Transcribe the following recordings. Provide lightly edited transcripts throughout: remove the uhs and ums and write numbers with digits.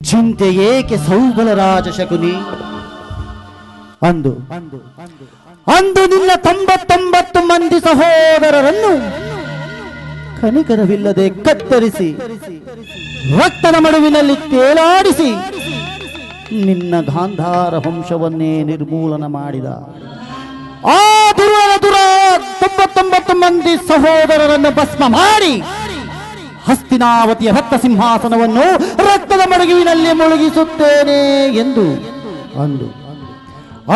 ಚಿಂತೆ ಏಕೆ ಸೌಬಲರಾಜ ಶಕುನಿ? ಅಂದು ಅಂದು ನಿನ್ನ 99 ಮಂದಿ ಸಹೋದರರನ್ನು ಕನಿಕರವಿಲ್ಲದೆ ಕತ್ತರಿಸಿ ರಕ್ತದ ಮಡುವಿನಲ್ಲಿ ತೇಲಾಡಿಸಿ ನಿನ್ನ ಗಾಂಧಾರ ವಂಶವನ್ನೇ ನಿರ್ಮೂಲನ ಮಾಡಿದ ಆ ದುರ್ವರ 99 ಮಂದಿ ಸಹೋದರರನ್ನು ಭಸ್ಮ ಮಾಡಿ ಹಸ್ತಿನಾವತಿಯ ರಕ್ತ ಸಿಂಹಾಸನವನ್ನು ರಕ್ತದ ಮಡುಗಿನಲ್ಲಿ ಮುಳುಗಿಸುತ್ತೇನೆ ಎಂದು ಅಂದು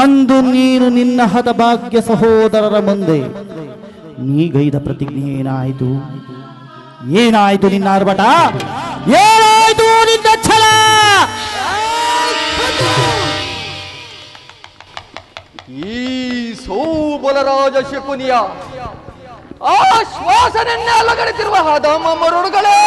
ಅಂದು ನೀನು ನಿನ್ನ ಹತಭಾಗ್ಯ ಸಹೋದರರ ಮುಂದೆ ನೀಗೈದ ಪ್ರತಿಜ್ಞೆ ಏನಾಯಿತು? ಏನಾಯಿತು ನಿನ್ನ ಆರ್ಭಟ? ಏನಾಯಿತು ನಿನ್ನ ಛಲ? ಈ ಸೌಬಲರಾಜ ಶಕುನಿಯ ಆಶ್ವಾಸನೆನ್ನೇ ಅಲಗಡೆತಿರುವ ಹದಮ ಮರುಳುಗಳೇ,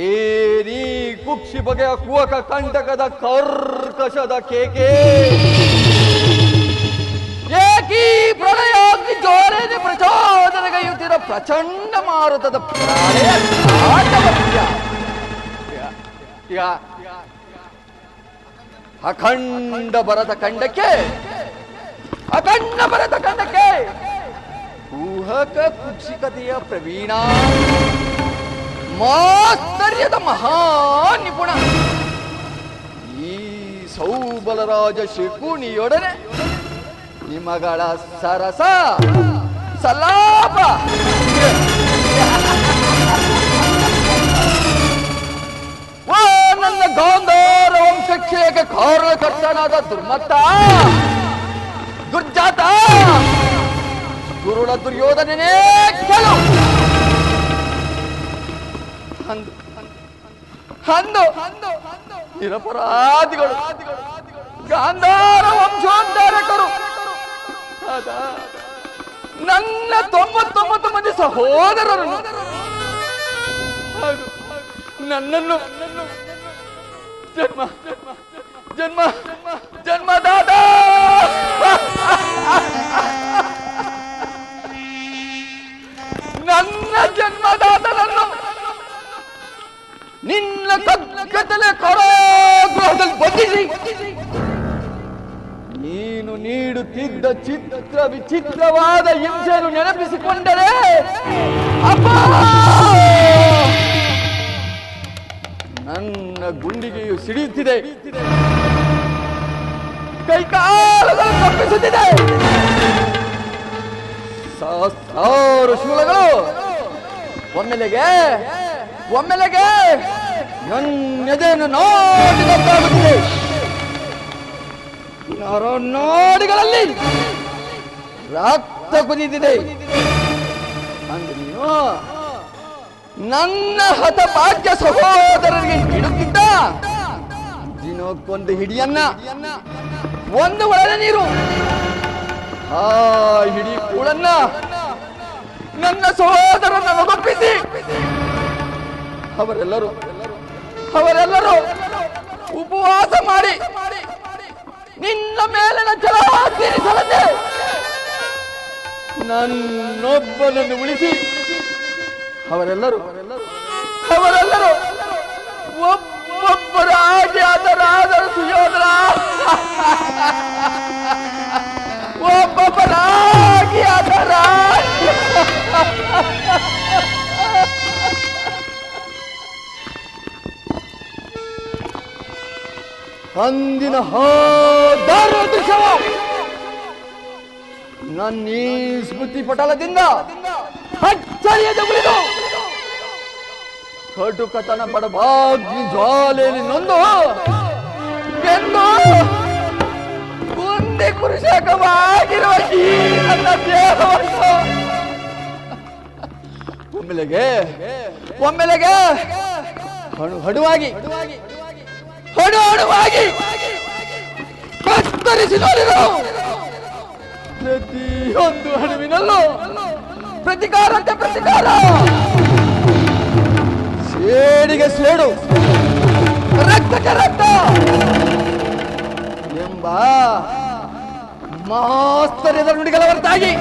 ಏನಿ ಕುಕ್ಷಿ ಬಗೆಯ ಕುವಕ ಕಂಟಕದ ಕರ್ಕಶದ ಕೇಕೆ, ಏಕೀ ಪ್ರಳಯಾಗ್ನಿ ಜೋರೇನೆ ಪ್ರಚೋದನೆಗೈಯುತ್ತಿರ ಪ್ರಚಂಡ ಮಾರುತದ ಪ್ರಾಣೆಯ ಅಖಂಡ ಭರತ ಖಂಡಕ್ಕೆ ಕುಹಕ ಕುಕ್ಷಿಕತೆಯ ಪ್ರವೀಣ ಮಾಸ್ತರ್ಯದ ಮಹಾ ನಿಪುಣ ಈ ಸೌಬಲರಾಜ ಶಕುನಿಯೊಡನೆ ನಿಮಗಳ ಸರಸ ಸಲಾಪ ನನ್ನ ಗಾಂಧಾರ ವಂಶಕ್ಷಯಕ್ಕೆ ಕಾರಣಕರ್ತನಾದ ದುರ್ಮತ್ತ ದುರ್ಜಾತ ಗುರುಳ ದುರ್ಯೋಧನನೇ ಕೇಳು. ಅಂದು ನಿರಪರಾಧಿಗಳು ಗಾಂಧಾರ ವಂಶೋದ್ಧಾರಕರು ನನ್ನ 99 ಮಂದಿ ಸಹೋದರರನ್ನು ನನ್ನನ್ನು ಜನ್ಮ ಜನ್ಮ ಜನ್ಮದಾತ ನನ್ನ ಜನ್ಮದಾತನನ್ನು ನಿನ್ನ ಕಗ್ಗತ್ತಲೆ ಕಾರಾಗೃಹದಲ್ಲಿ ಬಂಧಿಸಿ ನೀನು ನೀಡುತ್ತಿದ್ದ ಚಿತ್ರ ವಿಚಿತ್ರವಾದ ಹಿಂಸೆಯನ್ನು ನೆನಪಿಸಿಕೊಂಡರೆ ಅಪ್ಪ ನನ್ನ ಗುಂಡಿಗೆಯು ಸಿಡಿಯುತ್ತಿದೆ, ಕೈಕಾಲುಗಳು ತಪ್ಪಿಸುತ್ತಿದೆ. ಸಹಸ್ರಾರು ಶೂಲಗಳು ಒಮ್ಮೆಲೆಗೆ ನನ್ನೆದೆಯನ್ನು ನಾಡಿದಂತಾಗುತ್ತಿದೆ. ನರನಾಡಿಗಳಲ್ಲಿ ರಕ್ತ ಕುದಿದಿದೆ. ಅಂದ್ರೆ ನೀನು ನನ್ನ ಹತಭಾಗ್ಯ ಸಹೋದರರಿಗೆ ಹಿಡುತ್ತಿದ್ದ ದಿನಕ್ಕೊಂದು ಹಿಡಿಯನ್ನ, ಒಂದು ಒಳಗೆ ನೀರು, ಆ ಹಿಡಿ ಕೂಳನ್ನ ನನ್ನ ಸಹೋದರನ ಒಪ್ಪಿಸಿ ಅವರೆಲ್ಲರೂ ಉಪವಾಸ ಮಾಡಿ ನಿನ್ನ ಮೇಲಿನ ಛಲ ತೀರಿಸಲದೆ ನನ್ನೊಬ್ಬನನ್ನು ಉಳಿಸಿ ಅವರೆಲ್ಲರೂ ಒಬ್ಬೊಬ್ಬರಾಗಿ ಅದರಾದರು ಸುಯೋಧನ, ಒಬ್ಬೊಬ್ಬರಾಗಿ ಅದರ ಅಂದಿನ ದೃಶ್ಯವ ನನ್ನ ಈ ಸ್ಮೃತಿ ಪಟಲದಿಂದ ಅಚ್ಚರಿಯದ ಉಳಿದು ಕಟುಕತನ ಬಡಭಾಗ್ಯ ಜ್ವಾಲೆಯಲ್ಲಿ ನೊಂದು ಎಂದು ಕುಂದಿ ಕುರುಷಕವಾಗಿರುವ ಈ ನನ್ನ ದೇಹವನ್ನು ಒಮ್ಮೆಲೆಗೆ ಹಡುವಾಗಿ ಕತ್ತರಿಸಿ ನೋಡಿರು. ಪ್ರತಿಯೊಂದು ಹಣವಿನಲ್ಲೂ ಪ್ರತಿಕಾರ ಸೇಡಿಗೆ ಸೇಡು, ರಕ್ತಕ್ಕೆ ರಕ್ತ ಎಂಬ ಮಾಸ್ತರ್ಯದ ನುಡಿಗಳ ಹೊರತಾಗಿ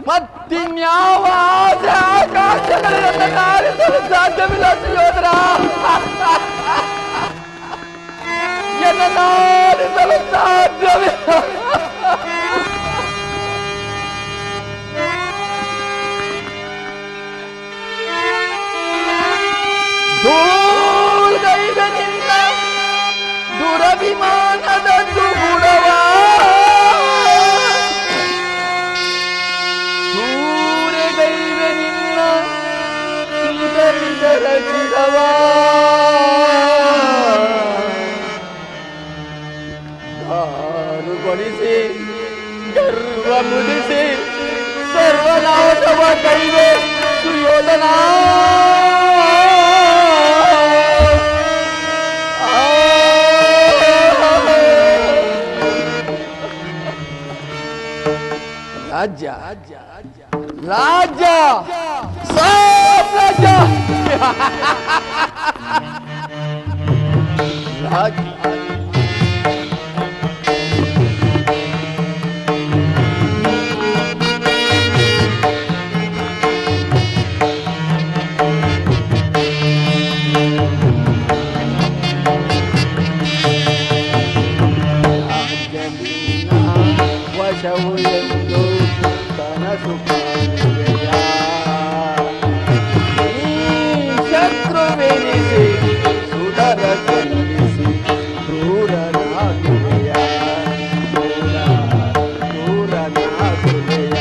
ಮತ್ತಿನ್ಯಾವ ಆಸೆ ಆಕಾಂಕ್ಷೆಗಳನ್ನು ನನ್ನ ಆರಿಸಲು ಸಾಧ್ಯವಿಲ್ಲ ಸುಯೋಧನ. ಎನ್ನನ್ನು ಆರಿಸಲು ಸಾಧ್ಯವಿಲ್ಲ. ಧೂಳ್ಗೈವೆ ನಿನ್ನ ದುರಭಿಮಾನದ ದುಗುಡವ, ಸೂರ್ಯಗೈವೆ ನಿನ್ನ ಸುಧರಿದರ ಚಿರವ, ದಾರುಗೊಳಿಸಿ ಗರ್ವ ಮುಡಿಸಿ ಸರ್ವನಾಶವ ಕೈವೆ ಸುಯೋಧನ. ರಾಜ್ಯ ರಾಜ್ಯ ಸಾಮ್ರಾಜ್ಯ ರಾಜ್ಯ ವಶವು ಎಂದು ಕನಸು ಕಾಣುವೆಯ, ಈ ಶತ್ರುವೆನಿಸಿ ಸುಧರ ಸಲ್ಲಿಸಿ ಕ್ರೂರನಾಗುವೆಯ, ಕ್ರೂರನಾಗುವೆಯ.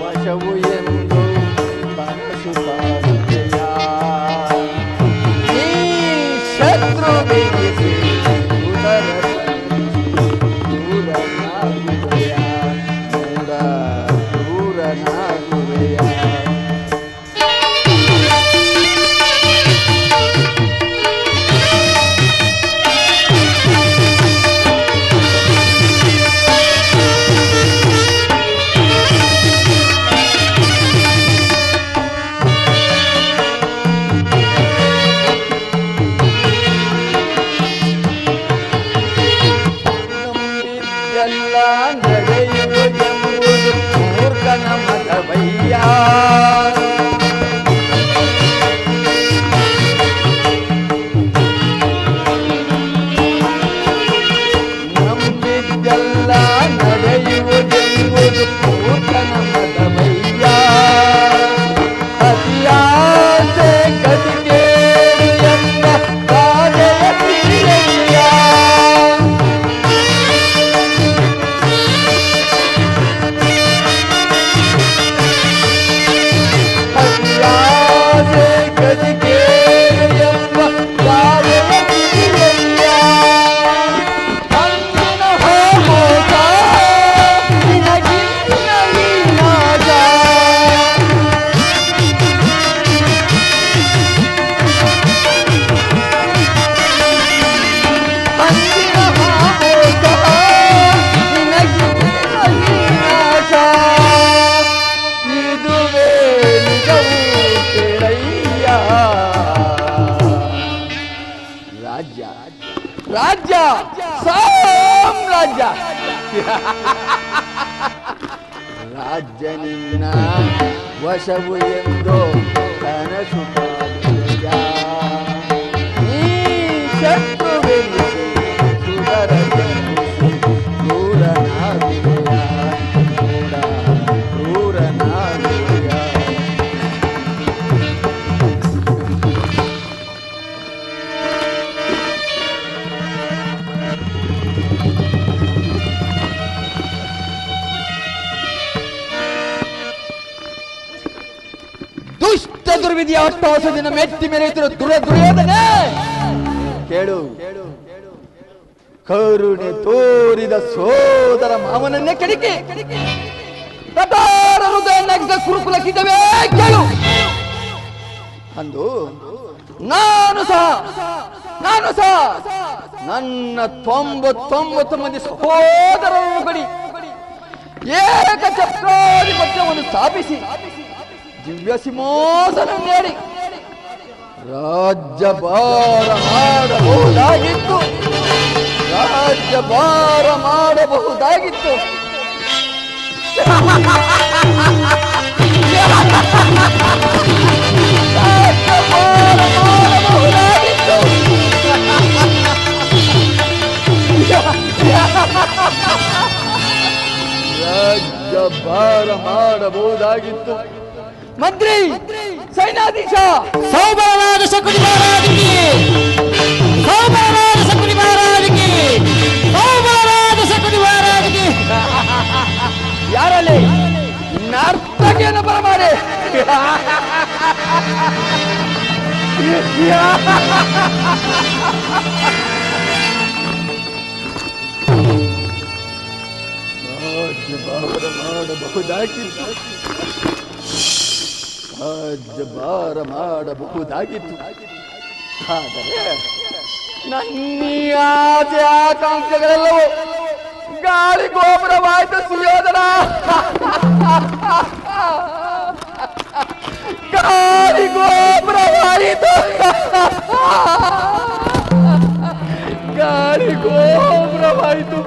ವಶವು ಎಂದು ಕನಸು ಕಾಣುವೆಯ, ಈ ಶತ್ರು ಬೆಳೆಸಿ ಉದರ ಕ್ರೂರನಾಗುವೆಯ, ಕ್ರೂರನಾಗುವೆಯ. ಎಲ್ಲ ನಡೆಯುವುದೆಂಬುದು ಮೂರ್ಖನ ಮತವಯ್ಯ, ನಂಬಿದ್ದೆಲ್ಲ ನಡೆಯುವುದೆಂಬುದು ಮೂರ್ಖನ ಮತವಯ್ಯ, ಅತಿಯಾಸೆ ಗತಿಗೇಡು ಎಂಬ ಕಾಲೆಯ ಕಿರಿಯಯ್ಯ. ರಾಜ್ಯ ಸಾಮ್ರಾಜ್ಯ ರಾಜ್ಯ ನಿನ್ನ ವಶವು ಎಂದು ಕನಸು ಕಾಣುವೆಯ, ಈ ಶತ್ರುವೆನಿಸಿ ಸುಧರ ಸಲ್ಲಿಸಿ ಕ್ರೂರನಾಗುವೆಯ, ಕ್ರೂರನಾಗುವೆಯ. ದುಷ್ಟ ದುರ್ವಿಧಿಯ ಅಟ್ಟಹಾಸದಿಂದ ಮೆಟ್ಟಿ ಮೆರೆಯುತ್ತಿರುವ ದುರ್ಯೋಧನೆ, ಕೇಳು, ಕರುಣೆ ತೋರಿದ ಸೋದರ ಮಾವನನ್ನೇ ಕೆಡಿಕೆ ಕಟಾರ ಹೃದಯ ನಗ್ಗ ಕುರುಕುಲ ಕಿಟವೇ ಕೇಳು. ಅಂದು ನಾನು ಸಹ ನನ್ನ 99 ಮಂದಿ ಸಹೋದರರನ್ನು ಗಡಿ ಏಕಚಕ್ರಾಧಿಪತ್ಯವನ್ನು ಸ್ಥಾಪಿಸಿ ದಿವ್ಯ ಸಿಂಹಾಸನ ನೀಡಿ ರಾಜ್ಯಭಾರ ಮಾಡಬಹುದಾಗಿತ್ತು. ರಾಜ್ಯಭಾರ ಮಾಡಬಹುದಾಗಿತ್ತು. ರಾಜ್ಯಭಾರ ಮಾಡಬಹುದಾಗಿತ್ತು. ಮಂತ್ರಿ, ಸೈನ್ಯಾಧೀಶ, ಸೌಬರನಾದ ಶಕುನಿ ಮಹಾರಾಜನಿಗೆ, ಸೌಬರನಾದ ಶಕುನಿ ಮಹಾರಾಜನಿಗೆ, ಸೌಬರನಾದ ಶಕುನಿ ಮಹಾರಾಜನಿಗೆ. ಯಾರಲ್ಲಿ ನರ್ತಕಿಯನ್ನು ಬರಮಾಡಿ. ರಾಜ್ಯಭಾರ ಮಾಡಬಹುದಾಗಿತ್ತು. ರಾಜ್ಯಭಾರ ಮಾಡಬಹುದಾಗಿತ್ತು. ಆದರೆ ನನ್ನ ಆಸೆ ಆಕಾಂಕ್ಷೆಗಳೆಲ್ಲವೂ ಗಾಳಿ ಗೋಪುರವಾಯಿತು. ಸುಯೋಧನ, ಗಾಳಿ ಗೋಪುರವಾಯಿತು. ಗಾಳಿ ಗೋಪುರವಾಯಿತು.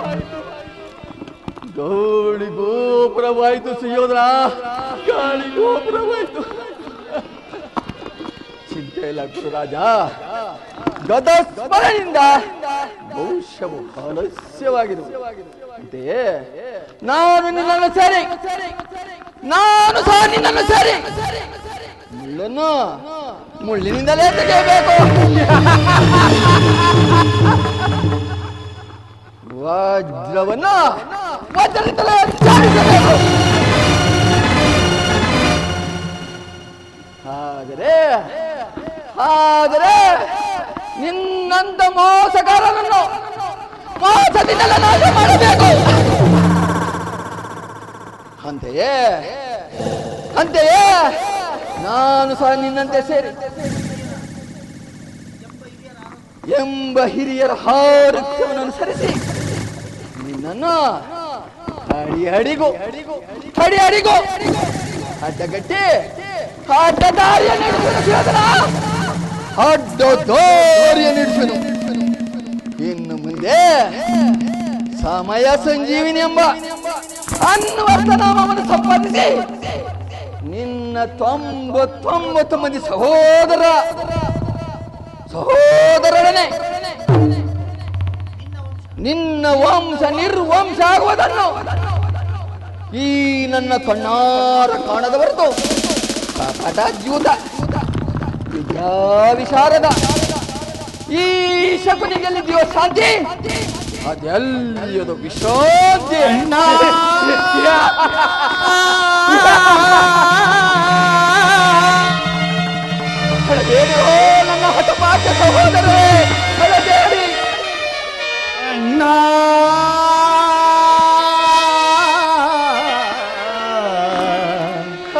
ಗಾಳಿ ಗೋಪುರವಾಯಿತು ಸುಯೋಧನ, ಗಾಳಿ ಗೋಪುರವಾಯಿತು. ಚಿಂತೆ ಇಲ್ಲ ಗುರುರಾಜ, ಗದ ಸ್ಮರಣೆಯಿಂದ ಭವಿಷ್ಯವು ಆಲಸ್ಯವಾಗಿದೆ. ಅಂತೆಯೇ ನಾನು ನಿನ್ನನ್ನು ಸೇರಿ, ನಾನು ಸಹ ನಿನ್ನನ್ನು ಸೇರಿ ಮುಳ್ಳನ್ನು ಮುಳ್ಳಿನಿಂದಲೇ ತೆಗೆಯಬೇಕು. ವಜ್ರವನ್ನು ವಜ್ರದಿಂದಲೇ ಚಾಡಿಸಬೇಕು. ಆದರೆ ನಿನ್ನಂತ ಮೋಸಗಾರನನ್ನು ಮೋಸದಿಂದಲೇ ನಾಶ ಮಾಡಬೇಕು. ಅಂತೆಯೇ ನಾನು ಸಹ ನಿನ್ನಂತೆ ಸೇರಿ ಎಂಬ ಹಿರಿಯರ ಹಾರಕ್ಯವನ್ನು ಅನುಸರಿಸಿ ನಿನ್ನನ್ನು ಅಡಿಗೂ ಅಡ್ಡಗಟ್ಟಿ ಅಡ್ಡದಾರಿಯ ನಡೆಸುವೆನು. ಇನ್ನು ಮುಂದೆ ಸಮಯ ಸಂಜೀವಿನಿ ಎಂಬ ಅನ್ವರ್ಥ ನಾಮವನ್ನು ಸಂಪಾದಿಸಿ ನಿನ್ನ 99 ಮಂದಿ ಸಹೋದರರನ್ನೇ ನಿನ್ನ ವಂಶ ನಿರ್ವಂಶ ಆಗುವುದನ್ನು ಈ ನನ್ನ ಕಣ್ಣಾರ ಕಾಣದ ಹೊರತು ಕಪಟ ಜ್ಯೂತ ವಿಚಾರದ ಈ ಶಕುನಿಗೆಲ್ಲಿದೆಯೋ ಶಾಂತಿ, ಅದೆಲ್ಲದು ವಿಶ್ರಾಂತಿ. ನನ್ನ ಹಠಪಾಠ ಸಹೋದರೇ, ಅಳಬೇಡಿ.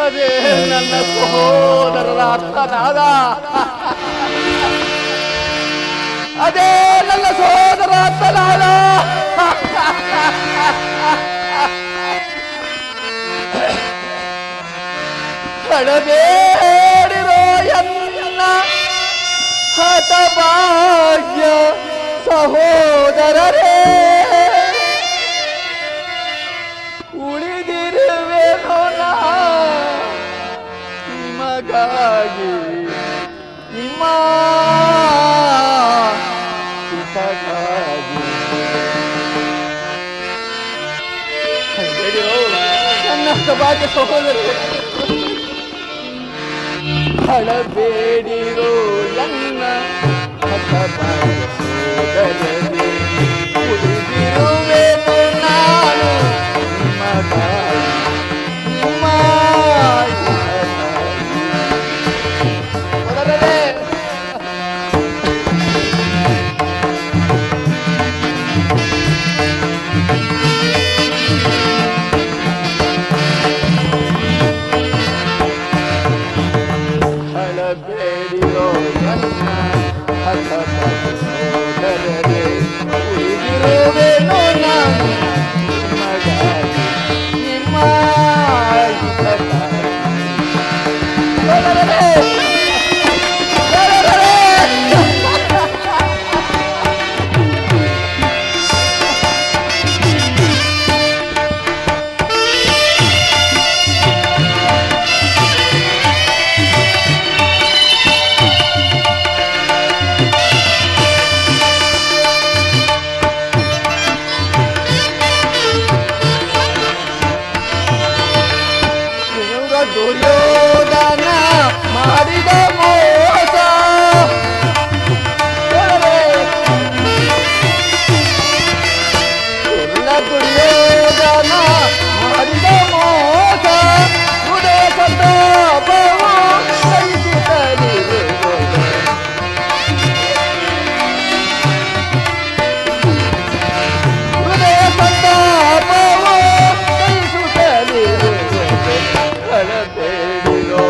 ಅದೇ ನನ್ನ ಸಹೋದರರ ಅರ್ಥನಾದ, ಅದೇ ನನ್ನ ಸಹೋದರ ಅರ್ಥನಾದ. ಅಳಬೇಡಿರೋ ಎನ್ನ ಹತಭಾಗ್ಯ ಸಹೋದರರೇ, ಉಳಿದಿರುವೆನೋ ನಾ ನಿಮಗಾಗಿ, ನಿಮ್ಮ ಹಿತಗಾಗಿ. ನನ್ನ ಹತಭಾಗ್ಯ ಸಹೋದರರೇ, ಅಳಬೇಡಿರೋ ಎನ್ನ ಹತಭಾಗ್ಯ ಸಹೋದರರೇ, ಉಳಿದಿರುವೆನು ನಾನು ನಿಮಗಾಗಿ, ನಿಮ್ಮ ಸಹೋದರರೇ. ಅಳಬೇಡಿ ದುರ್ಯೋಧನ ಮಾಡಿದ ಮೋಸ ದುರ್ಯೋಧನ ಮಾಡಿದ ಮೋಸ ಹೃದಯ ಸಂತಾಪವು ಸಹಿಸುತ್ತಲಿರುವುದು. ಹೃದಯ ಸಂತಾಪವು ಸಹಿಸುತ್ತಲಿರುವುದು. ಕಳಬೇಡಿರೋ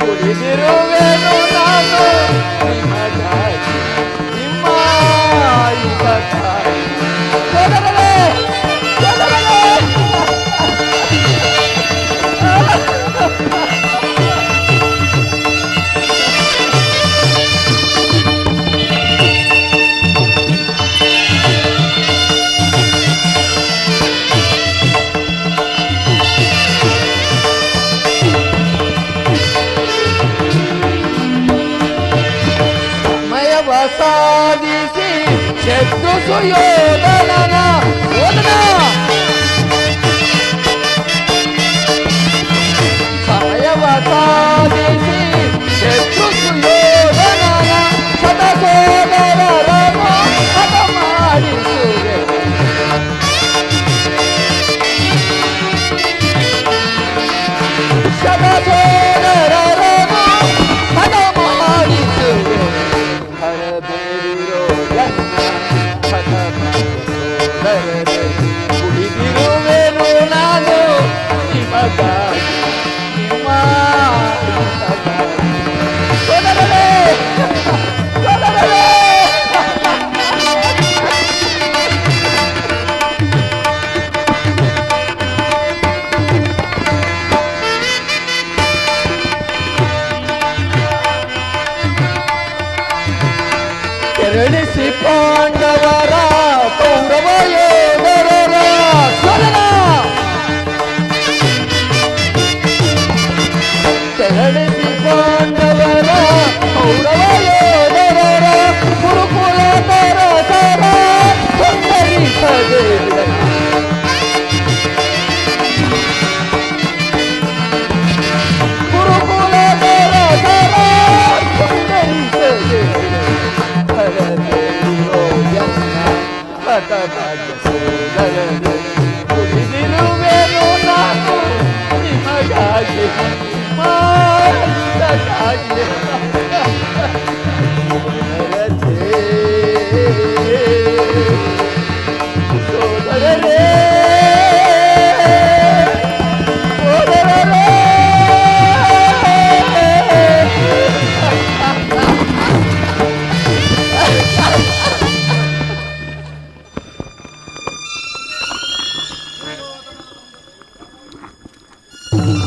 ಕುಳಿದಿರುವೆನು ನಾನು ನಿಮಗಾಗಿ ನಿಮ್ಮ ಇದಕ್ಕಾಗಿ. ಸೋದರರೇ, ಸೋದರರೇ, ಸಮಯವ ಸಾಧಿಸಿ ಶತ್ರು ಸುಯೋಧನನ ಸೋದನ ಸಮಯವ ಸಾಧಿಸಿ ಶತ್ರು ಸುಯೋಧನನ ಶತ ಸೋದರರನ್ನು ಹತ ಮಾಡಿಸುವೆ. ಶತ ಸೋದರರನ್ನು ಹತ ಮಾಡಿಸುವೆ. ಹರಬೇಡಿರೋ ಎನ್ನ ಹತ ಸೋದರರೇ, ಕುಳಿದಿರುವೆನು ನಾನು ನಿಮಗಾಗಿ ನಿಮ್ಮ ಹಿತಕ್ಕಾಗಿ. ಸೋದರರೇ, ಸೋದರರೇ, ಕೆರಳಿಸಿ ಪಾಂಡವರ ಕೌರವ ಯೋಧರರ ಸೋದರ. ಕೆರಳಿಸಿ ಪಾಂಡವರ ಕೌರವ ಯೋಧರರ ಕುರುಕುಲ ತರಸರ ಸುಂದರಿಸದೆ ಕುರುಕುಲ ತರಸರ ಸುಂದರಿಸದೆ ಹರಬೇಡಿರೋ ಎನ್ನ ಹತ ಭಾಗ್ಯ ಸೋದರರೇ, ಕುಳಿದಿರುವೆನು ನಾನು ನಿಮಗಾಗಿ ನಿಮ್ಮ ಹಿತಕ್ಕಾಗಿ. ಸೋದರರೇ, ಸೋದರರೇ,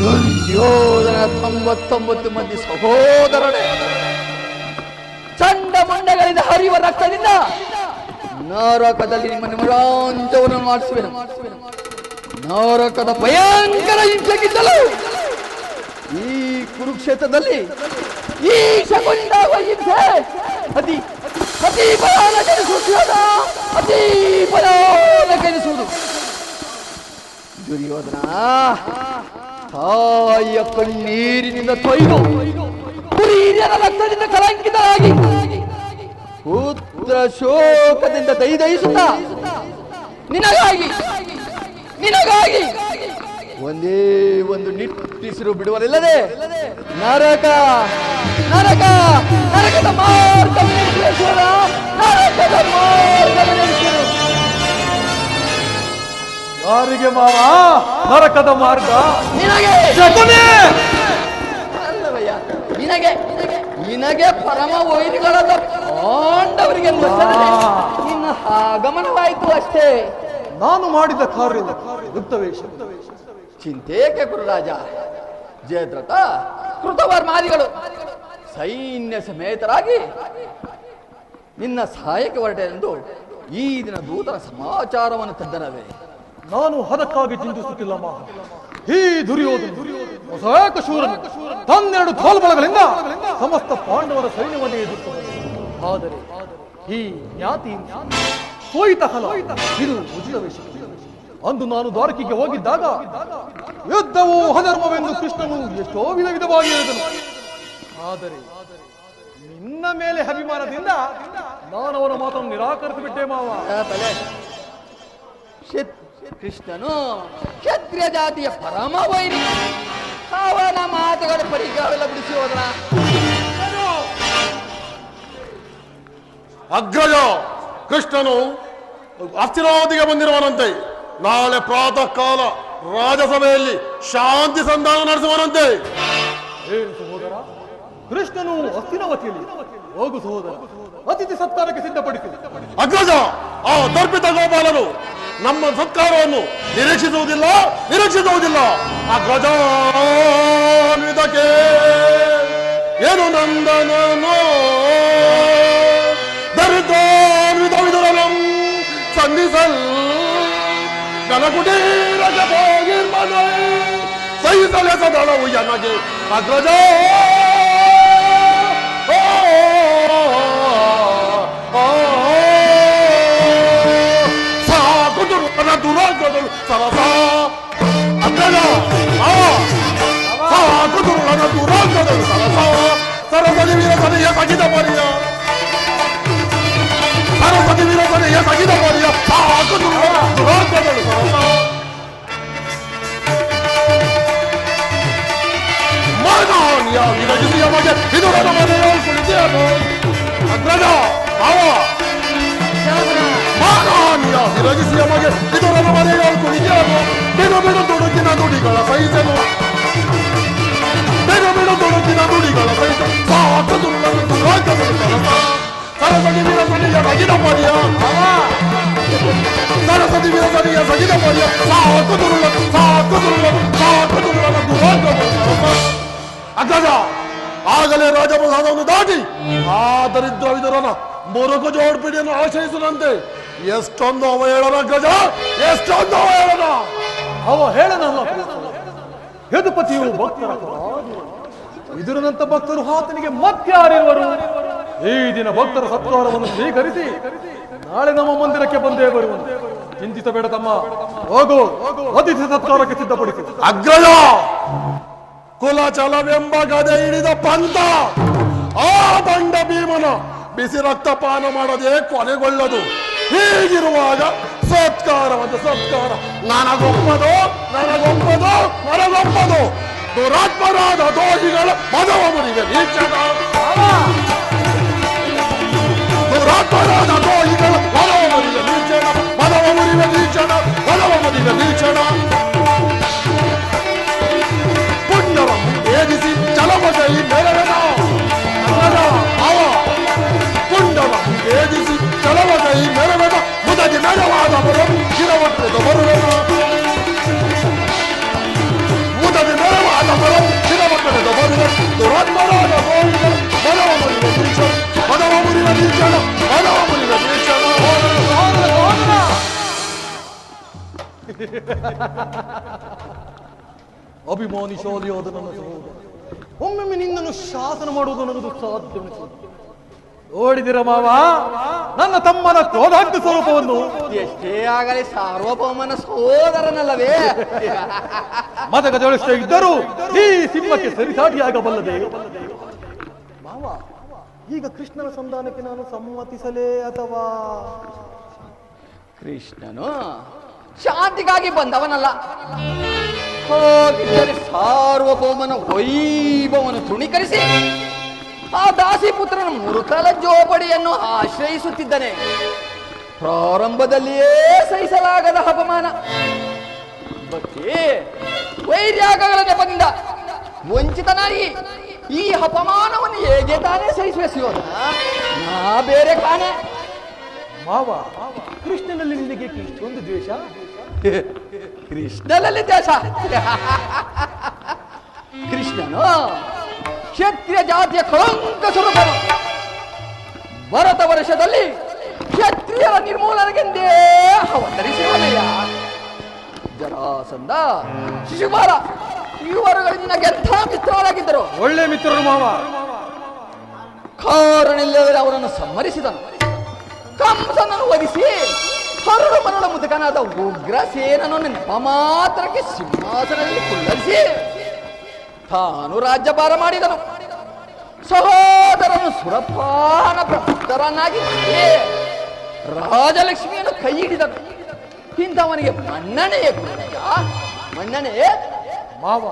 ದುರ್ಯೋಧನ 99 ಮಂದಿ ಸಹೋದರರೇ, ಚಂಡಮುಂಡಗಳಿಂದ ಹರಿಯುವ ರಕ್ತದಿಂದ ನರಕದಲ್ಲಿ ನಿಮ್ಮ ನಿಮರಾಂತವನ್ನು ಮಾಡಿಸುವೆನು. ನರಕದ ಭಯಂಕರ ಹಿಂಸೆಗಿದ್ದಲು ಈ ಕುರುಕ್ಷೇತ್ರದಲ್ಲಿ ಈ ಶಕುನಿಂದಾಗುವ ಹಿಂಸೆ ಅತಿ ಅತಿ ಭಯಾನಕರಿಸುವುದು, ಅತಿ ಭಯಾನಕರಿಸುವುದು. ದುರ್ಯೋಧನ ತಾಯಿಯ ಕಣ್ಣೀರಿನಿಂದ ತೊಯ್ದು ಕುರಿಯರ ರಕ್ತದಿಂದ ಕಲಂಕಿತರಾಗಿ ಪುತ್ರ ಶೋಕದಿಂದ ದೈದಯಿಸುತ್ತಾ ನಿನಗಾಗಿ ನಿನಗಾಗಿ ಒಂದೇ ಒಂದು ನಿಟ್ಟಿಸಿರು ಬಿಡುವರಿಲ್ಲದೆ ನರಕ ನರಕ ನರಕದ ಮಾರ್ಗವೇಶ್ವರ, ನರಕದ ಮಾರ್ಗವೇಶ್ವರ. ಯಾರಿಗೆ ಮಾವ ನರಕದ ಮಾರ್ಗ? ನಿನಗೆ ಶಕುನಿ! ಅಲ್ಲವಯ್ಯ, ನಿನಗೆ ನಿನಗೆ ಪರಮ ವೈರಿಗಳಾದ ಪಾಂಡವರಿಗೆ ನಿನ್ನ ಆಗಮನವಾಯಿತು ಅಷ್ಟೇ. ನಾನು ಮಾಡಿದ ಕಾರ್ಯ ಯುಕ್ತವೇಶ. ಚಿಂತೇಕೆ ಗುರುರಾಜ? ಜಯದ್ರಥ ಕೃತವರ್ಮಾದಿಗಳು ಸೈನ್ಯ ಸಮೇತರಾಗಿ ನಿನ್ನ ಸಹಾಯಕ್ಕೆ ಹೊರಟೆಂದು ಈ ದಿನ ದೂತರ ಸಮಾಚಾರವನ್ನು ತಂದನವೇ. ನಾನು ಅದಕ್ಕಾಗಿ ಚಿಂತಿಸುತ್ತಿಲ್ಲ ಮಾವ. ಈ ದುರ್ಯೋಧನ ಹೊಸ ಶೂರನು ತನ್ನೆರಡು ತೋಲ್ಬಲಗಳಿಂದ ಸಮಸ್ತ ಪಾಂಡವರ ಸೈನ್ಯವನ್ನೇ ಎದುರಿಸುತ್ತದೆ. ಆದರೆ ಈ ಜ್ಞಾತಿ ಸೋಯಿತ ಹಲ ಇದು ಉಚಿತ ವೇಷ. ಅಂದು ನಾನು ದ್ವಾರಕಿಗೆ ಹೋಗಿದ್ದಾಗ ಯುದ್ಧವು ಅಧರ್ಮವೆಂದು ಕೃಷ್ಣನು ಎಷ್ಟೋ ವಿಧವಾಗಿ ಹೇಳಿದನು. ಆದರೆ ನಿನ್ನ ಮೇಲೆ ಅಭಿಮಾನದಿಂದ ನಾನು ಅವನ ಮಾತನ್ನು ನಿರಾಕರಿಸಿಬಿಟ್ಟೆ ಮಾವ. ಕೃಷ್ಣನು ಕ್ಷತ್ರಿಯ ಜಾತಿಯ ಪರಮ ವೈರಿ. ಅವನ ಮಾತುಗಳ ಪರಿಗಾವೆಲ್ಲ ಬಿಡಿಸಿ ಹೋದ್ರ. ಅಗ್ರಜ, ಕೃಷ್ಣನು ಹಸ್ತಿನಾವತಿಗೆ ಬಂದಿರುವನಂತೆ. ನಾಳೆ ಪ್ರಾತಃ ಕಾಲ ರಾಜಸಭೆಯಲ್ಲಿ ಶಾಂತಿ ಸಂಧಾನ ನಡೆಸುವನಂತೆ. ಏನು ಸಹೋದರ, ಕೃಷ್ಣನು ಹಸ್ತಿನಾವತಿಯಲ್ಲಿ? ಹೋಗು ಸಹೋದರ, ಅತಿಥಿ ಸತ್ಕಾರಕ್ಕೆ ಸಿದ್ಧಪಡಿಸಿ. ಅಗ್ರಜ, ಆ ದರ್ಪಿತ ಗೋಪಾಲನು ನಮ್ಮ ಸತ್ಕಾರವನ್ನು ನಿರೀಕ್ಷಿಸುವುದಿಲ್ಲ. ಅಗ್ರಜಾನ್ವಿತಕ್ಕೆ ಏನು ನಂದನೋ ದರಿದ್ರಾನ್ವಿತ ವಿದುರನಂ ಸಂಧಿಸಲ್ ಗಣಕುಟೀರಕ್ಕೆ ಹೋಗಿರ್ಮನೆ ಸಹಿಸಲೆ ಸದಳವು ಎನಗೆ ಅಗ್ರಜ. ದುರಾಗ್ರಗಳು ಸರಸ ಅಗ್ರಜ, ಸಾಕುದುರುಳನ ದುರಾಗ್ರಗಳು ಸರಸ ಸರಸದಿ ವೀರಸನೆಯ ಸಗಿದ ಪರಿಯ ಸಾಕುದುರುಳನ ದುರಾಗ್ರಗಳು ಸರಸ ಮಾನಾನ್ಯ ವಿರಜಿಸಿಯ ಮಗೆ ವಿದುರನ ಮನೆಯ ಕುಳಿತಿಯನು ಅಗ್ರಜ. ಮಾನಾನ್ಯ ವಿರಜಿಸಿಯ ಮಗೆ ವಿದುರನ ಮನೆಯ ಕುಳಿತಿಯನು ಬಿಡು ದುಡುಕಿನ ನುಡಿಗಳ ಸಹಿಸನು ಸಾಕುದುರುಳನ ದುರಾಗ್ರಗಳು ಸರಸ ಸರಸದಿ ವೀರಸನೆಯ ಸಗಿದ ಪರಿಯ ಸಾಕುದುರುಳನ ದುರಾಗ್ರಗಳು ಸರಸ. ಅಗ್ರಜ, ಆಗಲೇ ರಾಜಪ್ರಸಾದವನ್ನು ದಾಟಿ ಆ ದರಿದ್ರ ವಿದುರನ ಮೊರಕ ಜೋಡ್ಪಿಡಿಯನ್ನು ಆಶ್ರಯಿಸುವಂತೆ. ಎಷ್ಟೊಂದು ಅವಹೇಳನ ಅಗ್ರಜ, ಎಷ್ಟೊಂದು ಅವಹೇಳನ. ಅವಹೇಳನಲ್ಲ, ಯದುಪತಿಯು ಭಕ್ತರ ವಿದುರನಂತ ಭಕ್ತರು ಆತನಿಗೆ ಮತ್ಯಾರಿರುವರು? ಈ ದಿನ ಭಕ್ತರ ಸತ್ಕಾರವನ್ನು ಸ್ವೀಕರಿಸಿ ನಾಳೆ ನಮ್ಮ ಮಂದಿರಕ್ಕೆ ಬಂದೇ ಬರುವನು. ಚಿಂತಿಸಬೇಡ ತಮ್ಮ, ಹೋಗು, ಅತಿಥಿ ಸತ್ಕಾರಕ್ಕೆ ಸಿದ್ಧಪಡಿಸಿ. ಅಗ್ರಜ, ಕುಲಚಲವೆಂಬ ಗದೆ ಹಿಡಿದ ಪಂಥ ಆ ಬಂಡ ಭೀಮನ ಬಿಸಿ ರಕ್ತಪಾನ ಮಾಡದೆ ಕೊನೆಗೊಳ್ಳದು. ಹೀಗಿರುವಾಗ ಸತ್ಕಾರ ನನಗೊಪ್ಪದು. ದುರಾತ್ಮರಾದ ದೋಷಿಗಳ ಮದವ ಮುರಿವೆ ವೀಕ್ಷಣ. ಪುಣ್ಯವನ್ನು ಭೇದಿಸಿ ಚಲಮಗೈ ಮೆರವೆನ ಪುಂಡವನ್ನು ಭೇದಿಸಿ ಚಲಮಗೈ ಮೆರವೆನ ಮುದಗಿ ಮೆರವಾದವರು ಶಿರವಟ್ಟೆದು ಬರುವೆನು. ಮುದಗಿ ಮೆರವಾದವರು ಶಿರವಟ್ಟೆದು ಬರುವೆ. ದುರಾತ್ಮರಾದ ದೋಷಿಗಳು ಮದವ ಮುರಿವೆ ವೀಕ್ಷಣ. ಅಭಿಮಾನಿಶಾಲಿಯಾದ ನನ್ನ ಸಹೋದರ, ಒಮ್ಮೊಮ್ಮೆ ನಿನ್ನನ್ನು ಶಾಸನ ಮಾಡುವುದು ನನಗೆ ಸಾಧ್ಯವೆನಿಸುವುದು. ನೋಡಿದಿರ ಮಾವ, ನನ್ನ ತಮ್ಮನ ಕ್ರೋಧಾಗ್ನಿ ಸ್ವರೂಪವನ್ನು. ಎಷ್ಟೇ ಆಗಲಿ ಸಾರ್ವಭೌಮನ ಸೋದರನಲ್ಲವೇ? ಮತಗಜಳಿಷ್ಟ ಇದ್ದರೂ ಈ ಸಿಂಹಕ್ಕೆ ಸರಿಸಾಟಿಯಾಗಬಲ್ಲದೆ. ಮಾವ, ಈಗ ಕೃಷ್ಣನ ಸಂಧಾನಕ್ಕೆ ನಾನು ಸಮ್ಮತಿಸಲೇ ಅಥವಾ? ಕೃಷ್ಣನು ಶಾಂತಿಗಾಗಿ ಬಂದವನಲ್ಲ. ಹೋಗಿದ್ದರೆ ಸಾರ್ವಭೌಮನ ವೈಭವವನ್ನು ತೃಣೀಕರಿಸಿ ಆ ದಾಸಿಪುತ್ರನ ಮುರುಕಲ ಜೋಪಡಿಯನ್ನು ಆಶ್ರಯಿಸುತ್ತಿದ್ದಾನೆ. ಪ್ರಾರಂಭದಲ್ಲಿಯೇ ಸಹಿಸಲಾಗದ ಅಪಮಾನ, ಭಕ್ತಿ ವೈರ್ಯಾಗಗಳ ನೆಪದಿಂದ ವಂಚಿತನಾಗಿ ಈ ಅಪಮಾನವನ್ನು ಹೇಗೆ ತಾನೇ ಸಹಿಸುವ ಶಿವನ? ನಾ ಬೇರೆ ಕಾಣೆ. ಮಾವ, ಕೃಷ್ಣನಲ್ಲಿ ನಿನಗೆ ಇಷ್ಟೊಂದು ದ್ವೇಷ? ಕೃಷ್ಣನಲ್ಲಿ ದ್ವೇಷ? ಕೃಷ್ಣನು ಕ್ಷತ್ರಿಯ ಜಾತಿಯ ಕಳಂಕ ಸ್ವರೂಪನು. ಭರತ ವರ್ಷದಲ್ಲಿ ಕ್ಷತ್ರಿಯರ ನಿರ್ಮೂಲನೆಗೆಂದೇ ಅವತರಿಸಿರುವನಯ್ಯ. ಜರಾಸಂಧ, ಶಿಶುಪಾಲ ಇವರುಗಳಿಂದ ಎಂಥ ಮಿತ್ರರಾಗಿದ್ದರು. ಒಳ್ಳೆ ಮಿತ್ರರು ಮಾವ. ಕಾರಣವಿಲ್ಲದೆ ಅವರನ್ನು ಸಂಹರಿಸಿದನು. ಕಂಸನನ್ನು ವಧಿಸಿ ಮರಳು ಮರಳು ಮುದುಕನಾದ ಉಗ್ರಸೇನನು ನೆನಪ ಮಾತ್ರಕ್ಕೆ ಸಿಂಹಾಸನದಲ್ಲಿ ಕುಳ್ಳರಿಸಿ ತಾನು ರಾಜ್ಯಭಾರ ಮಾಡಿದನು. ಸಹೋದರನು ಸುರಪಾನ ಪ್ರಭುತ್ತರನ್ನಾಗಿ ಮಾಡಿ ರಾಜಲಕ್ಷ್ಮಿಯನ್ನು ಕೈ ಹಿಡಿದನು. ಇಂಥವನಿಗೆ ಮನ್ನಣೆಯೇ ಮನ್ನಣೆಯೇ ಮಾವ,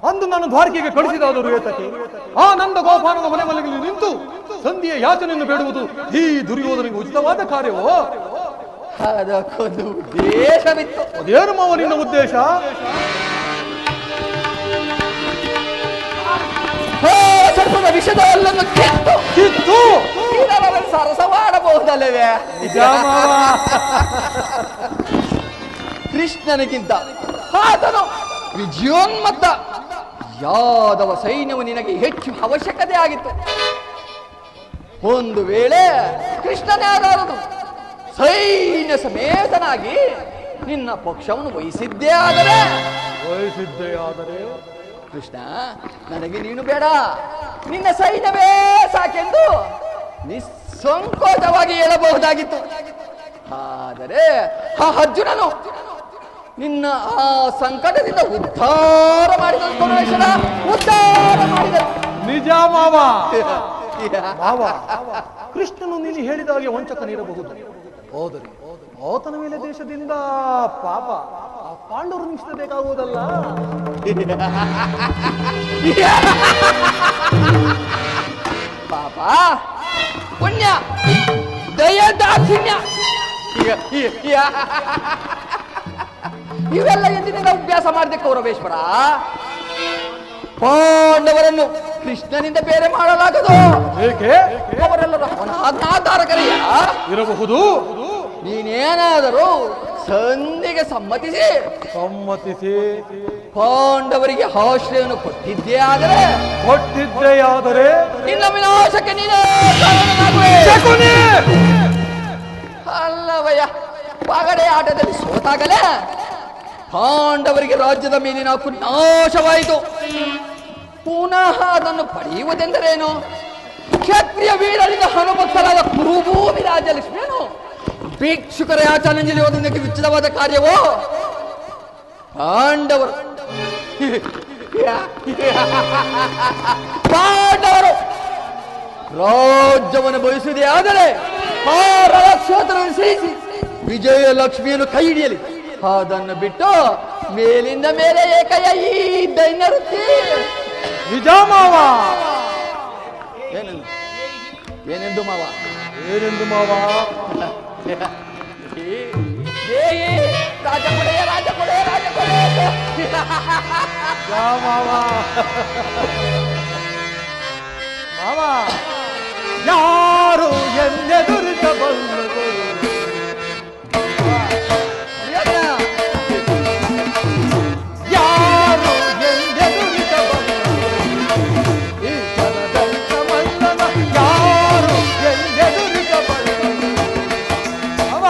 ಅಂದು ನಾನು ದ್ವಾರಕೆಗೆ ಕಳಿಸಿದಾದರೂ ಏತಕ್ಕೆ ಆ ನಂದ ಗೋಪಾಲನ ಮನೆ ಮನೆಯಲ್ಲಿ ನಿಂತು ಸಂಧಿಯ ಯಾಚನೆಯನ್ನು ಬೇಡುವುದು ಈ ದುರ್ಯೋಧನಿಗೆ ಉಚಿತವಾದ ಕಾರ್ಯವೋ? ಅದಕ್ಕೊಂದು ಉದ್ದೇಶವಿತ್ತು. ಅದೇನು ಮಾವ ನಿನ್ನ ಉದ್ದೇಶ? ಸರ್ಪದ ವಿಷದ ಹಲ್ಲನ್ನು ಕಿತ್ತು ಸರಸವಾಡಬಹುದಲ್ಲವೇ? ಕೃಷ್ಣನಿಗಿಂತ ಆತನು ವಿಜಯೋನ್ಮತ್ತ ಯಾದವ ಸೈನ್ಯವು ನಿನಗೆ ಹೆಚ್ಚು ಅವಶ್ಯಕತೆ ಆಗಿತ್ತು. ಒಂದು ವೇಳೆ ಕೃಷ್ಣನೇ ಆದಾರನು ಸೈನ್ಯ ಸಮೇತನಾಗಿ ನಿನ್ನ ಪಕ್ಷವನ್ನು ವಹಿಸಿದ್ದೇ ಆದರೆ ಕೃಷ್ಣ, ನನಗೆ ನೀನು ಬೇಡ, ನಿನ್ನ ಸೈನ್ಯವೇ ಸಾಕೆಂದು ನಿಸ್ಸಂಕೋಚವಾಗಿ ಹೇಳಬಹುದಾಗಿತ್ತು. ಆದರೆ ಆ ಅರ್ಜುನನು ನಿನ್ನ ಆ ಸಂಕಟದಿಂದ ಉದ್ಧಾರ ಮಾಡಿದ ಉದ್ಧಾರ ಮಾಡಿದ. ನಿಜ ಮಾವ. ಮಾವ, ಕೃಷ್ಣನು ನೀನು ಹೇಳಿದ ಹಾಗೆ ವಂಚಕನಿರಬಹುದು. ಹೋದರೆ ಆತನ ಮೇಲೆ ದೇಶದಿಂದ ಪಾಪ ಆ ಪಾಂಡವರು ನಿಮಿಷಬೇಕಾಗುವುದಲ್ಲ. ಪಾಪ ಪುಣ್ಯ ದಯ ದಾಕ್ಷಿಣ್ಯ ಇವೆಲ್ಲ ಎಂದಿನಿಂದ ಅಭ್ಯಾಸ ಮಾಡಿದೆ ಕೌರವೇಶ್ವರ. ಪಾಂಡವರನ್ನು ಕೃಷ್ಣನಿಂದ ಬೇರೆ ಮಾಡಲಾಗದು. ಏಕೆ? ಅವರೆಲ್ಲರೂ ಅವನಾಧಾರಕರೆಯ ಇರಬಹುದು. ನೀನೇನಾದರೂ ಸಂಧಿಗೆ ಸಮ್ಮತಿಸಿ ಪಾಂಡವರಿಗೆ ಆಶ್ರಯವನ್ನು ಕೊಟ್ಟಿದ್ದೇ ಆದರೆ ನಿನ್ನ ವಿನಾಶಕ್ಕೆ ನೀನೇ ಕಾರಣನಾಗುವೆ. ಅಲ್ಲವಯ್ಯ, ಪಗಡೆ ಆಟದಲ್ಲಿ ಸೋತಾಗಲೇ ಪಾಂಡವರಿಗೆ ರಾಜ್ಯದ ಮೇಲಿನ ಹಕ್ಕು ನಾಶವಾಯಿತು. ಪುನಃ ಅದನ್ನು ಪಡೆಯುವುದೆಂದರೇನು? ಕ್ಷತ್ರಿಯ ವೀರರಿಂದ ಹನುಭಕ್ತರಾದ ಕುರುಭೂಮಿ ರಾಜಲಕ್ಷ್ಮಿಯನ್ನು ಭಿಕ್ಷುಕರ ಯಾಚನೆಯಲ್ಲಿ ಓದುವುದಕ್ಕೆ ವಿಚಿತವಾದ ಕಾರ್ಯವೋ? ಪಾಂಡವರು ರಾಜ್ಯವನ್ನು ಬಯಸುವುದೇ ಆದರೆ ಆ ಕ್ಷೇತ್ರವನ್ನು ಸೇರಿಸಿ ವಿಜಯ ಲಕ್ಷ್ಮಿಯನ್ನು ಕೈ ಹಿಡಿಯಲಿ. ಅದನ್ನು ಬಿಟ್ಟು ಮೇಲಿಂದ ಮೇಲೆ ಏಕಯ್ಯ ಈ ದೈನ್ಯರುತ್ತಿ. ನಿಜ ಮಾವ. ಏನೆಂದು ಮಾವ? ಏನೆಂದು ಮಾವ? ರಾಜ ಕೊಡೆ ರಾಜ ಕೊಡೆ ರಾಜ ಕೊಡೆ ಮಾವ. ಮಾವ, ಯಾರು ಎನ್ನೆದುರಿಸಬಲ್ಲರು? ಯಾರು ಎನ್ನೆದುರಿಸಬಲ್ಲರು? ಈ ಜನದಂತ ಮಲ್ಲನ ಯಾರು ಎನ್ನೆದುರಿಸಬಲ್ಲರು? ಮಾವ,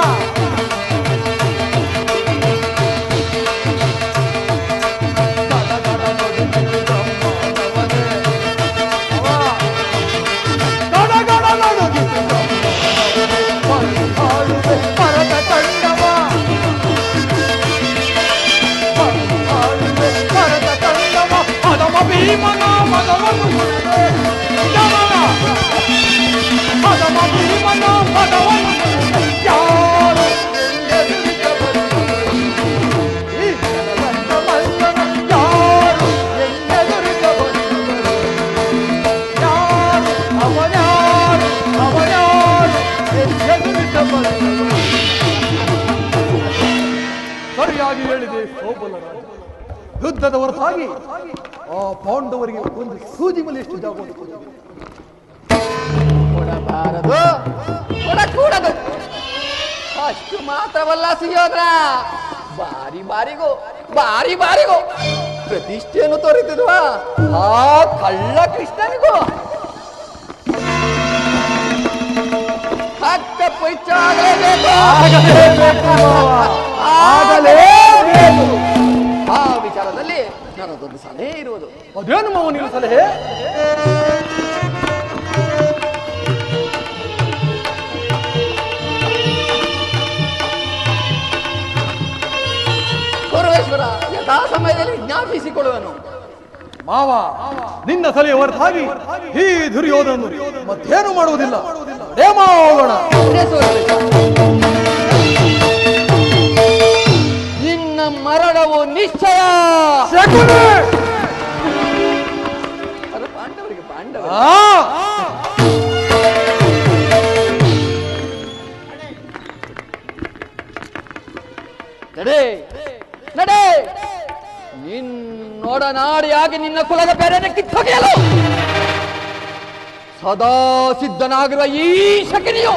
ಸರಿಯಾಗಿ ಹೇಳಿದೆ ಸೋಬಲರಾಜ. ಯುದ್ಧದ ಹೊರತಾಗಿ ಆ ಪಾಂಡವರಿಗೆ ಒಂದು ಸೂಜಿ ಮಲೆ ಎಷ್ಟು ಜಾಗ ಕೊಡಬಾರದು, ಕೊಡಕೂಡದು. ಅಷ್ಟು ಮಾತ್ರವಲ್ಲ ಸಿಯೋದ್ರ, ಬಾರಿ ಬಾರಿಗೂ ಪ್ರತಿಷ್ಠೆಯನ್ನು ತೋರಿಸಿರುವ ಆ ಕಳ್ಳ ಕೃಷ್ಣನಿಗೂ ಹಕ್ಕ ಪೈಚಾಗಲೇಬೇಕು. ಆ ವಿಚಾರದಲ್ಲಿ ನನ್ನದೊಂದು ಸಲಹೆ ಇರುವುದು. ಅದೇನು ಮಾವ ನಿಮ್ಮ ಸಲಹೆ? ಸಮಯದಲ್ಲಿ ಜ್ಞಾಪಿಸಿಕೊಳ್ಳುವನು. ಮಾವ, ನಿನ್ನ ಸಲಹೆ ಹೊರತಾಗಿ ಈ ದುರ್ಯೋಧನನು ಮತ್ತೇನು ಮಾಡುವುದಿಲ್ಲ. ಹೋಗೋಣ. ನಿನ್ನ ಮರಣವು ನಿಶ್ಚಯ. ಪಾಂಡವರಿಗೆ ಪಾಂಡವ ನಡೆ ನಡೆ. ನಿನ್ನೊಡನಾಡಿಯಾಗಿ ನಿನ್ನ ಕುಲದ ಬೇರೆನೆ ಕಿತ್ತೊಗೆಯಲು ಸದಾ ಸಿದ್ಧನಾಗಿರುವ ಈ ಶಕಿನಿಯು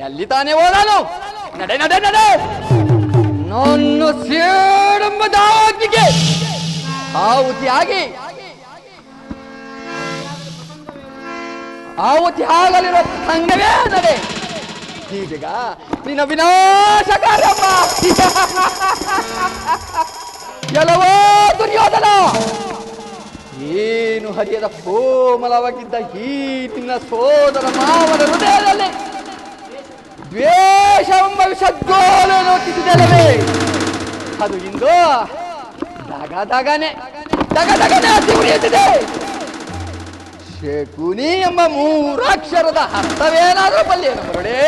ಎಲ್ಲಿ ತಾನೇ ಹೋದನು? ನಡೆ ನಡೆ ನಡೆ. ನನ್ನ ಸೇಡಂಬದಾಗಿಗೆ ಆಹುತಿ ಆಗಲಿರುವ ಸಂಘವೇ ನಡೆ. ಈಗ ನಿನ್ನ ವಿನಾಶ ಕಾರ್ಯಮ್ಮ. ಎಲ್ಲವೋ ದುರ್ಯೋಧನ, ಏನು ಹರಿಯದ ಕೋಮಲವಾಗಿದ್ದ ಈ ನಿನ್ನ ಸೋದರ ಮಾವನ ಹೃದಯದಲ್ಲಿ ದ್ವೇಷವೆಂಬ ವಿಷಗೋಲನ್ನು ಹೊತ್ತಿಸಿದಲ್ಲವೇ? ಅದು ಇಂದು ದಗದಗನೆ ಹತ್ತಿ ಉರಿಯುತ್ತಿದೆ. ಶಕುನಿ ಎಂಬ ಮೂರಾಕ್ಷರದ ಅರ್ಥವೇನಾದರೂ ಬಲ್ಲೇನು ಮರಡೆ?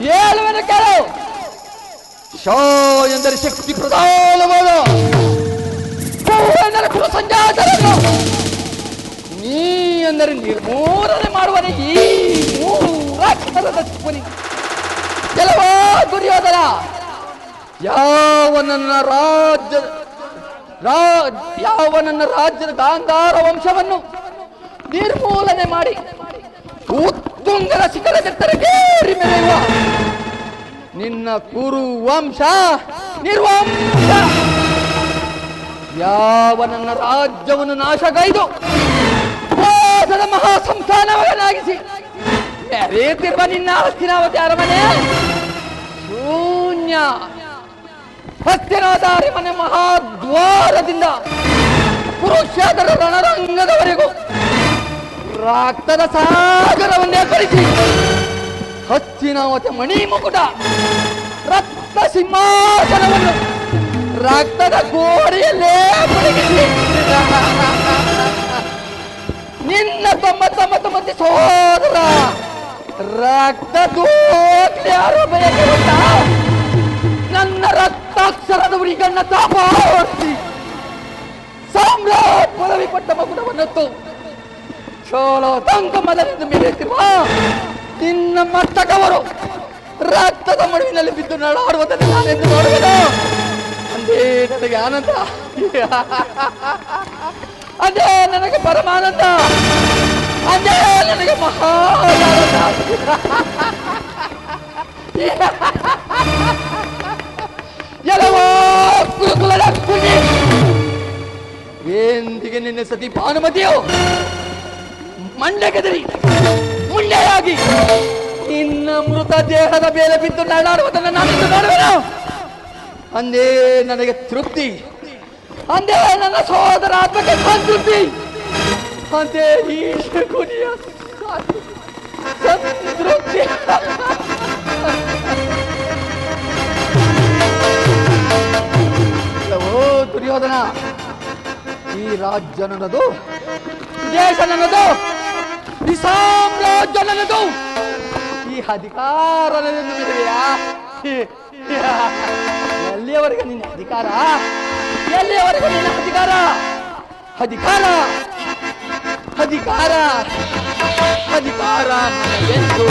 ಹೇಳುವೆನು ಕೇಳು. ಶೋ ಎಂದರೆ ಶಕ್ತಿ ಪ್ರಧಾನವಾದ ಕುರು ಸಂಜಾತರನ್ನು, ನೀ ಎಂದರೆ ನಿರ್ಮೂಲನೆ ಮಾಡುವನೆ ಈ ಮೂರಾಕ್ಷರದ ಶಕುನಿ. ಕೆಲವೋ ದುರ್ಯೋಧನ, ಯಾವನನ್ನ ರಾಜ್ಯದ ಗಾಂಧಾರ ವಂಶವನ್ನು ನಿರ್ಮೂಲನೆ ಮಾಡಿ ಉತ್ತುಂಗರ ಶಿಖರದೆತ್ತರಗೇರಿ ಮೆರೆಯುವ ನಿನ್ನ ಕುರು ವಂಶ ನಿರ್ವಂಶ, ಯಾವನನ್ನ ರಾಜ್ಯವನ್ನು ನಾಶಗೈದು ಮೋಸದ ಮಹಾ ಸಂಸ್ಥಾನವನ್ನಾಗಿಸಿ ಮೆರೆಯುತ್ತಿರುವ ನಿನ್ನ ಹಸ್ತಿನಾವತಿ ಅರಮನೆ ಶೂನ್ಯ. ಹಸ್ತಿನಾವತಿ ಮನೆ ಮಹಾದ್ವಾರದಿಂದ ಕುರುಕ್ಷೇತ್ರ ರಣರಂಗದವರೆಗೂ ರಕ್ತದ ಸಾಗರವನ್ನೇ ಕಳಿಸಿ ಹಸ್ತಿನಾವತಿ ಮಣಿ ಮುಕುಟ ರಕ್ತ ಸಿಂಹಾಸನವನ್ನು ರಕ್ತದ ಗೋಡೆಯಲ್ಲೇ ಮುಳುಗಿಸಿ ನಿನ್ನ 99 ಮಂದಿ ಸಹೋದರ ರಕ್ತ ದೋಗ್ಲಿ ಆರೋಪಕ್ಕೆ ಬಂದ ನನ್ನ ರಕ್ತಾಕ್ಷರದ ಉರಿಗಣ್ಣ ತಾಪಾಡಿಸಿ ಸಾಮ್ರಾಟ್ ಪದವಿ ಪಟ್ಟ ಮಗುಡವನ್ನತ್ತು ಚೋಳ ತಂಕ ಮದರಿಂದ ಮೇಲೆತ್ತಿರುವ ನಿನ್ನ ಮಸ್ತಕವರು ರಕ್ತದ ಮಡುವಿನಲ್ಲಿ ಬಿದ್ದು ನಡಾಡುವುದನ್ನು ನಾನೆಂದು ನೋಡುವೆನು. ಅಂದೇ ನನಗೆ ಆನಂದ, ಅದೇ ನನಗೆ ಪರಮಾನಂದ, ಅದೇ ನನಗೆ ಮಹಾನಂದ. ಎಲ್ಲವೋ ಕುರುಕುಲದ ಕುಂಜಿ ಎಂದಿಗೆ ನಿನ್ನ ಸತಿ ಭಾನುಮತಿಯು ಮಂಡೆಗೆದರಿ ಮುಂಡೆಯಾಗಿ ನಿನ್ನ ಮೃತ ದೇಹದ ಮೇಲೆ ಬಿದ್ದು ನಡಾಡುವುದನ್ನು ನಾನೆಂದು ನೋಡುವೆನು. ಅಂದೇ ನನಗೆ ತೃಪ್ತಿ, ಅಂದೇ ನನ್ನ ಸಹೋದರ ಆತ್ಮಕ್ಕೆ ಸಂತೃಪ್ತಿ, ಅಂದೇ ಈ ಶಕುನಿಯ ಸಂತೃಪ್ತಿ. ಓ ದುರ್ಯೋಧನ, ಈ ರಾಜ್ಯ ನನ್ನದು, ದೇಶ ನನ್ನದು, ಈ ಸಾಮ್ರಾಜ್ಯ ನನ್ನದು, ಈ ಅಧಿಕಾರ ನನ್ನದು ಬಿಡುವೆಯಾ? ಎಲ್ಲಿಯವರೆಗೆ ನಿನ್ನ ಅಧಿಕಾರ? ಎಲ್ಲಿಯವರೆಗೆ ನಿನ್ನ ಅಧಿಕಾರ? ಅಧಿಕಾರ ಅಧಿಕಾರ ಅಧಿಕಾರ ನನಗೆಂದು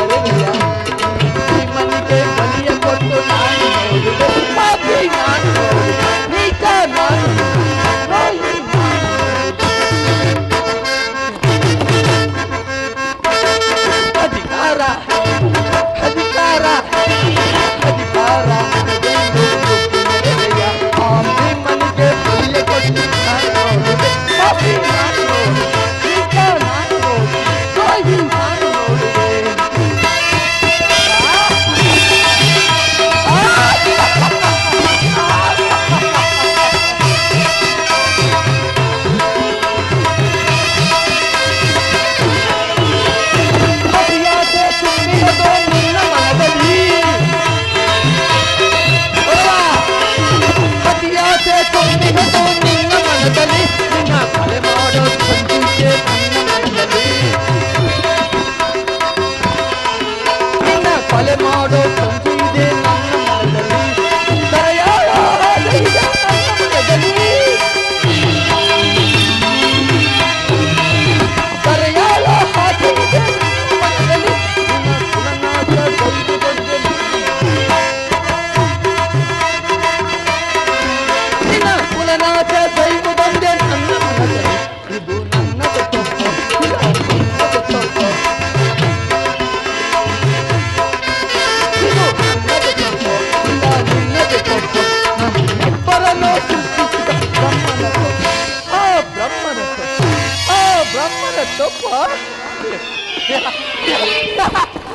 ಮೆರೆದೆಯಾ? ನಿಮ್ಮನಿಗೆ ಬಲಿಯ ಕೊಟ್ಟು ನಾನು ನೋಡಿದೆ, ಪಾಪಿ ನಾನು ನೋಡಿದೆ, ನೀಚ ನಾನು ದ್ರೋಹಿ ಅಧಿಕಾರ ಅಧಿಕಾರ ಅಧಿಕಾರ ನನಗೆಂದು ಮೆರೆದೆಯಾ? ನಿಮ್ಮನಿಗೆ ಬಲಿಯ ಕೊಟ್ಟು ನಾನು ನೋಡಿದೆ, ಪಾಪಿ ನಾನು ನೋಡಿದೆ, ನೀಚ ನಾನು ನೋಡಿದೆ, ದ್ರೋಹಿ ನಾನು ನೋಡಿದೆ.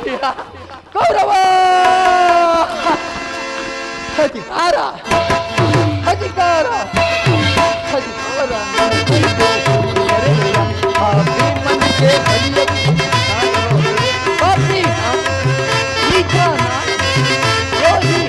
ಕೌರವ ಅಧಿಕಾರ ಅಧಿಕಾರ ಅಧಿಕಾರ ಮನಸ್ಸೇ ಪಾಪಿ ವಿಜ್ಞಾನ ಯೋಗಿ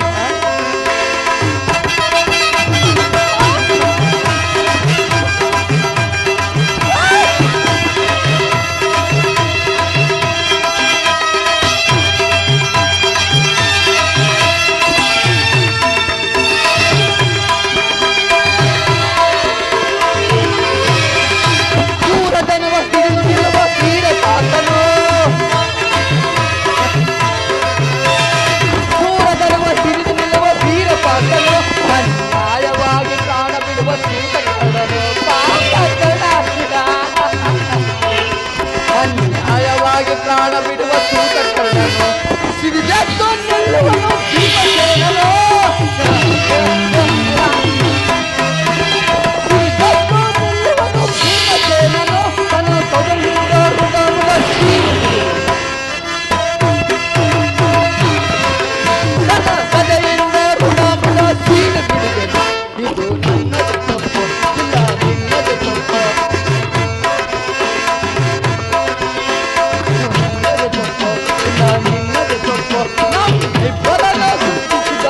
ಅನ್ಯಾಯವಾಗಿ ಪ್ರಾಣ ಬಿಡುವ ಸೂತಕರ್ಣನು ಅನ್ಯಾಯವಾಗಿ ಪ್ರಾಣ ಬಿಡುವ ಸೂತಕರ್ಣನು ಸಿಡಿದೆದ್ದು ನಿಲ್ಲುವನು ಭೀಮಸೇನನು ಸಿಡಿದೆದ್ದು ನಿಲ್ಲುವನು ಭೀಮಸೇನನು ತನ್ನ ತೊದಲಿಂದ ಹೃದಯದ ಕದೆಯಿಂದ ಋಣಮುಳ ಸೀಳು ಬಿಡುವೆನು ಇದು ನನ್ನದು ತಪ್ಪು ಇಲ್ಲ ನಿನ್ನದು ತಪ್ಪು ನನ್ನದು ತಪ್ಪು ಇಲ್ಲ ನಿನ್ನದು ತಪ್ಪು ನಮ್ಮಿಬ್ಬರನ್ನು ಸೃಷ್ಟಿಸಿದ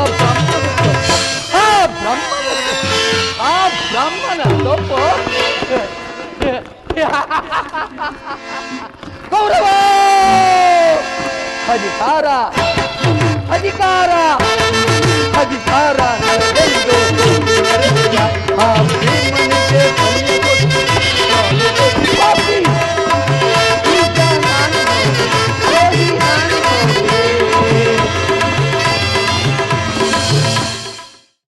ಆ ಬ್ರಹ್ಮನ ತಪ್ಪು ಕೌರವ ಅಧಿಕಾರ ಅಧಿಕಾರ